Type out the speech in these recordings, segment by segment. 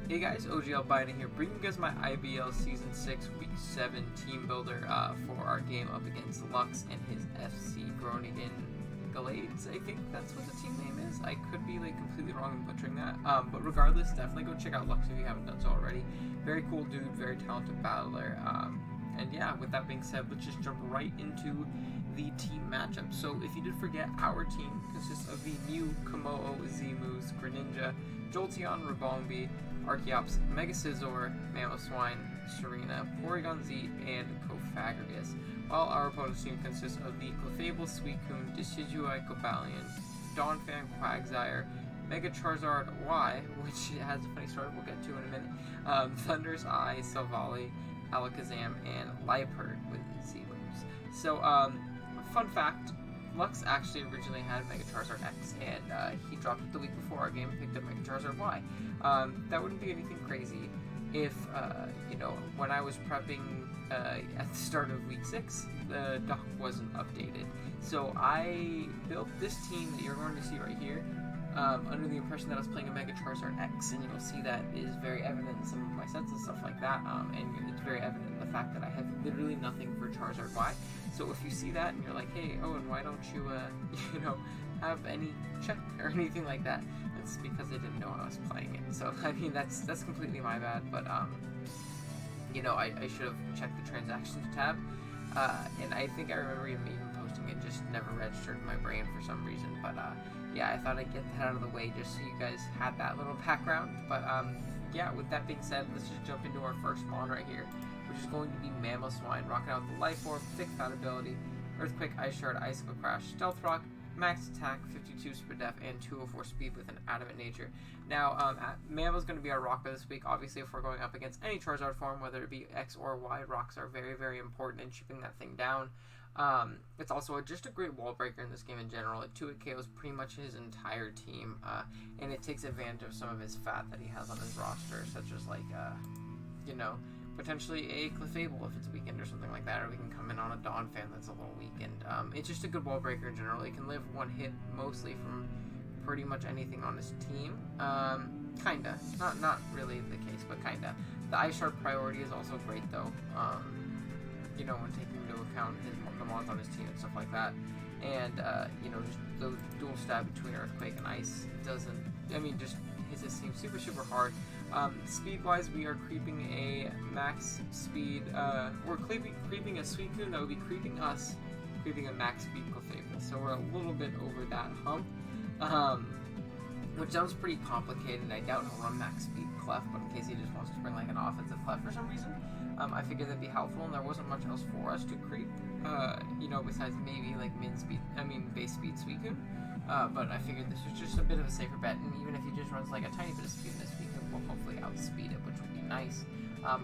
Hey guys, OGL Biden here, bringing you guys my IBL Season 6 Week 7 team builder for our game up against Lux and his FC Groningen Gallades. I think that's what the team name is. I could be like completely wrong in butchering that, but regardless, definitely go check out Lux if you haven't done so already. Very cool dude, very talented battler. And yeah, with that being said, let's just jump right into the team matchup. So if you did forget, our team consists of the Mew, Komodo, Zemus, Greninja, Jolteon, Rabombi, Archeops, Megascizor, Mamoswine, Serena, Porygon Z, and Cofagrigus, while our opponent's team consists of the Clefable, Suicune, Decidueye, Cobalion, Donphan, Quagsire, Mega Charizard Y, which has a funny story we'll get to in a minute, Thunder's Eye, Silvally, Alakazam, and Liepard with Z-moves. So, fun fact, Lux actually originally had Mega Charizard X, and he dropped it the week before our game and picked up Mega Charizard Y. That wouldn't be anything crazy if, when I was prepping at the start of Week 6, the doc wasn't updated. So I built this team that you're going to see right here under the impression that I was playing a Mega Charizard X, and you'll see that is very evident in some of my sets and stuff like that, and it's very evident in the fact that I have literally nothing for Charizard Y. So if you see that and you're like, hey, Owen, why don't you, have any check or anything like that, it's because I didn't know I was playing it. So, I mean, that's completely my bad, but, I should have checked the transactions tab, and I think I remember even posting it, just never registered in my brain for some reason, but, yeah, I thought I'd get that out of the way just so you guys had that little background, but, yeah, with that being said, let's just jump into our first mon right here, which is going to be Mamoswine, rocking out the Life Orb, Thick Fat Ability, Earthquake, Ice Shard, Icicle Crash, Stealth Rock, Max Attack, 52 Super Def, and 204 Speed with an Adamant Nature. Now, Mamo's going to be our rocker this week. Obviously, if we're going up against any Charizard form, whether it be X or Y, rocks are very, very important in chipping that thing down. It's also just a great wall breaker in this game in general. It 2-hit KOs pretty much his entire team, and it takes advantage of some of his fat that he has on his roster, such as, like, potentially a Clefable if it's a weekend or something like that, or we can come in on a Donphan that's a little weakened. It's just a good wall breaker in general. It can live one hit mostly from pretty much anything on his team. Kinda. Not really the case, but kinda. The Ice Shard priority is also great though, when taking into account the mons on his team and stuff like that. And, just the dual stab between Earthquake and Ice just hits his team super, super hard. Speed-wise, we are creeping a max speed, we're creeping a Suicune that would be creeping us, creeping a max speed Clefable. So we're a little bit over that hump, which sounds pretty complicated. I doubt he'll run max speed Clef, but in case he just wants to bring like an offensive Clef for some reason, I figured that'd be helpful, and there wasn't much else for us to creep, besides maybe like base speed Suicune. But I figured this was just a bit of a safer bet, and even if he just runs like a tiny bit of speed in this weekend, we'll hopefully outspeed it, which would be nice.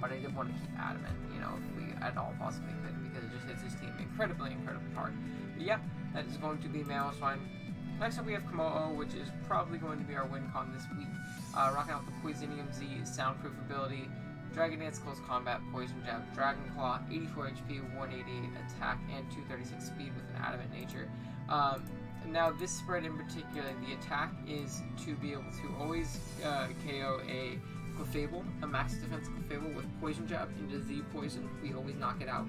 But I did want to keep Adamant, if we at all possibly could, because it just hits his team incredibly, incredibly hard. But yeah, that is going to be Mamoswine. Next up we have Komodo, which is probably going to be our win con this week. Rocking out the Poisonium Z, Soundproof Ability, Dragon Dance, Close Combat, Poison Jab, Dragon Claw, 84 HP, 188 attack, and 236 speed with an Adamant Nature. Now, this spread in particular, the attack is to be able to always KO a Clefable, a max defense Clefable with Poison Jab into Z Poison. We always knock it out.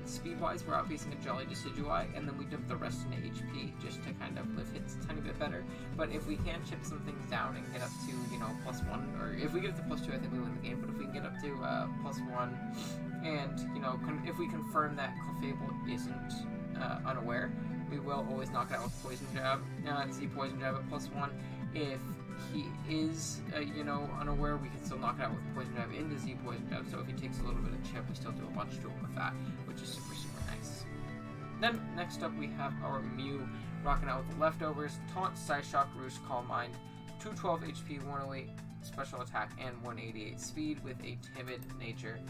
Speed-wise, we're outpacing a Jolly Decidueye, and then we dump the rest into HP just to kind of lift hits a tiny bit better. But if we can chip some things down and get up to, +1, or if we get up to +2, I think we win the game. But if we can get up to +1, and, if we confirm that Clefable isn't unaware, we will always knock it out with Poison Jab, Z Poison Jab at +1. If he is, unaware, we can still knock it out with Poison Jab into Z Poison Jab, so if he takes a little bit of chip, we still do a bunch to him with that, which is super, super nice. Then, next up, we have our Mew, rocking out with the leftovers, Taunt, Side Shock, Roost, Calm Mind, 212 HP, 108 special attack, and 188 speed with a Timid Nature.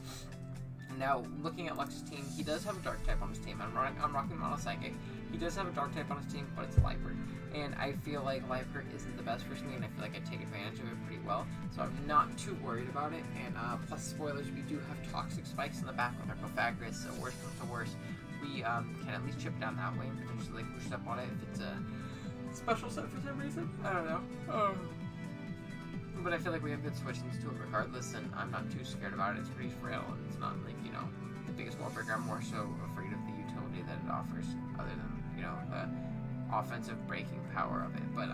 Now, looking at Lux's team, he does have a Dark type on his team. I'm rocking Mono Psychic. He does have a Dark type on his team, but it's Liepard. And I feel like Liepard isn't the best for me, and I feel like I take advantage of it pretty well. So I'm not too worried about it. And plus, spoilers, we do have Toxic Spikes in the back with our Cofagrigus, so worst comes to worst, we can at least chip down that way and potentially like push up on it if it's a special set for some reason. I don't know. but I feel like we have good switch-ins to it regardless, and I'm not too scared about it. It's pretty frail, and it's not like, you know, the biggest wall breaker. I'm more so afraid of the utility that it offers, other than, you know, the offensive breaking power of it. But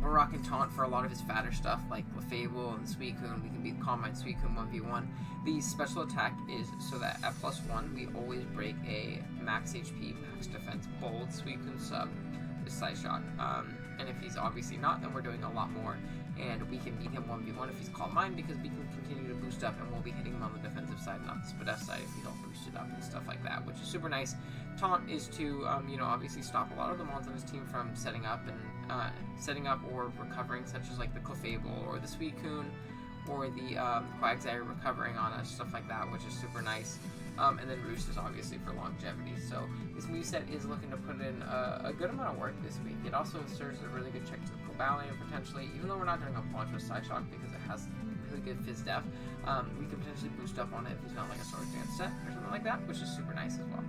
we're rocking Taunt for a lot of his fatter stuff, like Lefable and Suicune. We can beat Calm Mind Suicune 1v1. The special attack is so that at +1, we always break a max HP, max defense, bold Suicune sub with Side Shock. And if he's obviously not, then we're doing a lot more. And we can beat him 1v1 if he's Calm Mind, because we can continue to boost up, and we'll be hitting him on the defensive side, not the Spadef side, if we don't boost it up and stuff like that, which is super nice. Taunt is to, you know, obviously stop a lot of the mons on his team from setting up or recovering, such as like the Clefable or the Suicune or the Quagsire recovering on us, stuff like that, which is super nice. And then Roost is obviously for longevity. So this moveset is looking to put in a good amount of work this week. It also serves a really good check to the Cobalion, potentially, even though we're not going to go launch with Side Shock because it has really good Fizz Def. We can potentially boost up on it if he's not like a Sword Dance set or something like that, which is super nice as well.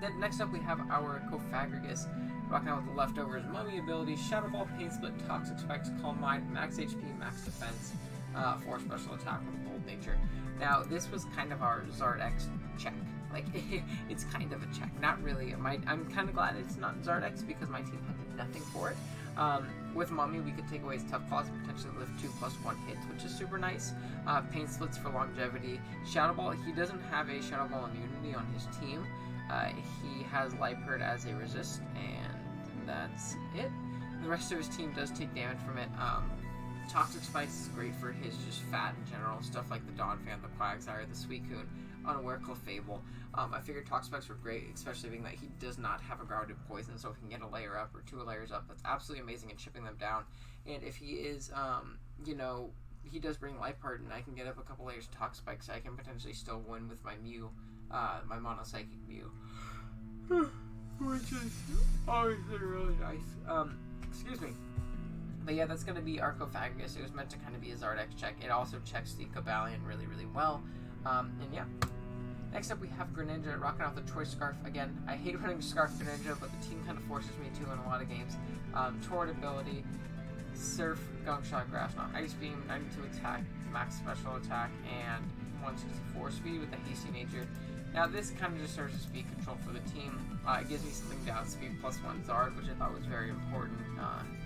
Then next up we have our Cofagrigus, rocking out with the leftovers, Mummy abilities, Shadow Ball, Pain Split, Toxic Spikes, Calm Mind, Max HP, Max Defense, 4 special attack with a bold nature. Now this was kind of our Zardex check. Like, it's kind of a check, not really. I'm kind of glad it's not Zardex because my team had nothing for it. With Mummy, we could take away his Tough Claws and potentially lift 2+1 hits, which is super nice. Pain Splits for longevity. Shadow Ball, he doesn't have a Shadow Ball immunity on his team. He has Liepard as a resist, and that's it. The rest of his team does take damage from it. Toxic Spikes is great for his just fat in general, stuff like the Donphan, the Quagsire, the Suicune, Unaware, Clefable. I figured Toxic Spikes were great, especially being that he does not have a grounded poison, so if he can get a layer up or 2 layers up, that's absolutely amazing in chipping them down. And if he is, you know, he does bring Liepard, and I can get up a couple layers of Toxic Spikes, so I can potentially still win with my Mew, my Mono Psychic Mew. Which is obviously really nice. Excuse me. But yeah, that's going to be our Cofagrigus. It was meant to kind of be a Zardex check. It also checks the Cobalion really, really well. And yeah. Next up, we have Greninja rocking out the Choice Scarf. Again, I hate running Scarf Greninja, but the team kind of forces me to in a lot of games. Torrid ability, Surf, Gunk Shot, Grass Knot, Ice Beam, 92 attack, max special attack, and 164 speed with the hasty nature. Now this kind of just serves as speed control for the team. It gives me something down speed +1 Zard, which I thought was very important.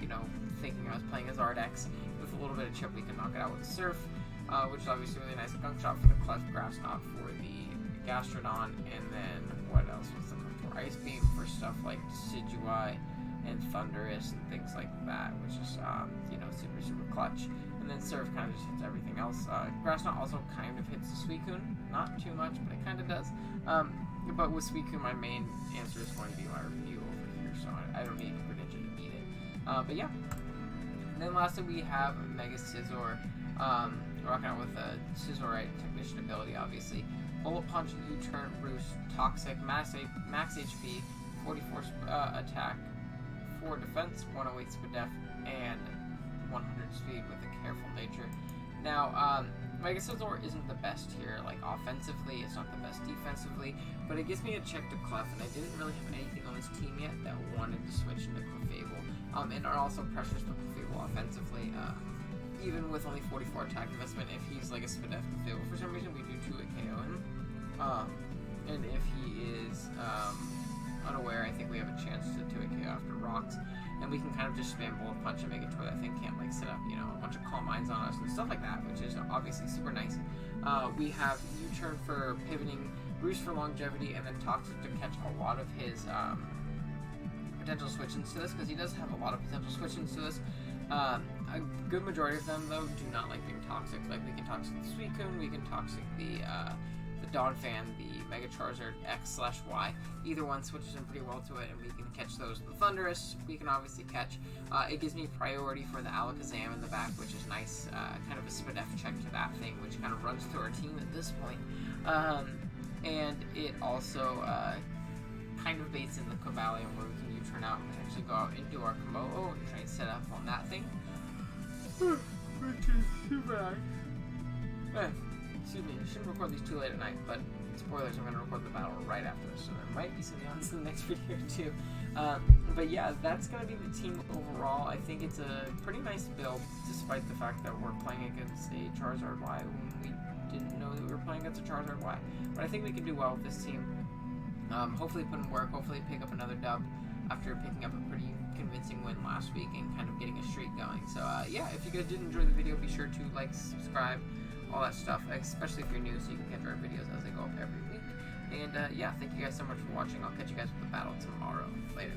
You know, thinking I was playing a Zardex, with a little bit of chip we can knock it out with the Surf, which is obviously really nice. Gunk Shot for the Cleft, Grass Knot for the Gastrodon, and then what else was the for Ice Beam for stuff like Decidueye and Thundurus and things like that, which is you know, super, super clutch. And then Surf kind of just hits everything else. Grass Knot also kind of hits the Suicune, not too much, but it kind of does. But with Suicune, my main answer is going to be my review over here, so I don't need Greninja to beat it. But yeah. And then lastly, we have Mega Scizor, rocking out with a Scizorite Technician ability, obviously. Bullet Punch, U-Turn, Roost, Toxic, Max HP, 44 attack, 4 defense, 108 Spadef, and 100 speed with a careful nature. Now, Mega Scizor isn't the best here, like offensively, it's not the best defensively, but it gives me a check to Clef, and I didn't really have anything on this team yet that wanted to switch into Clefable. And it also pressures the Clefable offensively, even with only 44 attack investment. If he's like a Spadef Clefable, for some reason we do 2 KO him. And if he is Unaware, I think we have a chance to 2 KO after Rocks. And we can kind of just spam Bullet Punch and make it to where that thing can't like set up, you know, a bunch of Calm Minds on us and stuff like that, which is obviously super nice. We have U-Turn for pivoting, Roost for longevity, and then Toxic to catch a lot of his potential switch-ins to this, because he does have a lot of potential switch-ins to this. A good majority of them, though, do not like being Toxic. Like, we can Toxic the Suicune, we can Toxic the Donphan, the Mega Charizard X/Y. Either one switches in pretty well to it, and we can catch those. The Thundurus, we can obviously catch. It gives me priority for the Alakazam in the back, which is nice. Kind of a Spadef check to that thing, which kind of runs through our team at this point. And it also kind of baits in the Cobalion, where we can U-turn out and potentially go out into our Komodo and try and set up on that thing. Which is super nice. Excuse me, I shouldn't record these too late at night, but spoilers, I'm going to record the battle right after this, so there might be some nuance in the next video too. But yeah, that's going to be the team overall. I think it's a pretty nice build, despite the fact that we're playing against a Charizard Y when we didn't know that we were playing against a Charizard Y. But I think we can do well with this team. Hopefully put in work, hopefully pick up another dub after picking up a pretty convincing win last week and kind of getting a streak going. So yeah, if you guys did enjoy the video, be sure to like, subscribe, all that stuff, especially if you're new, so you can catch our videos as they go up every week. And yeah, thank you guys so much for watching. I'll catch you guys with the battle tomorrow. Later.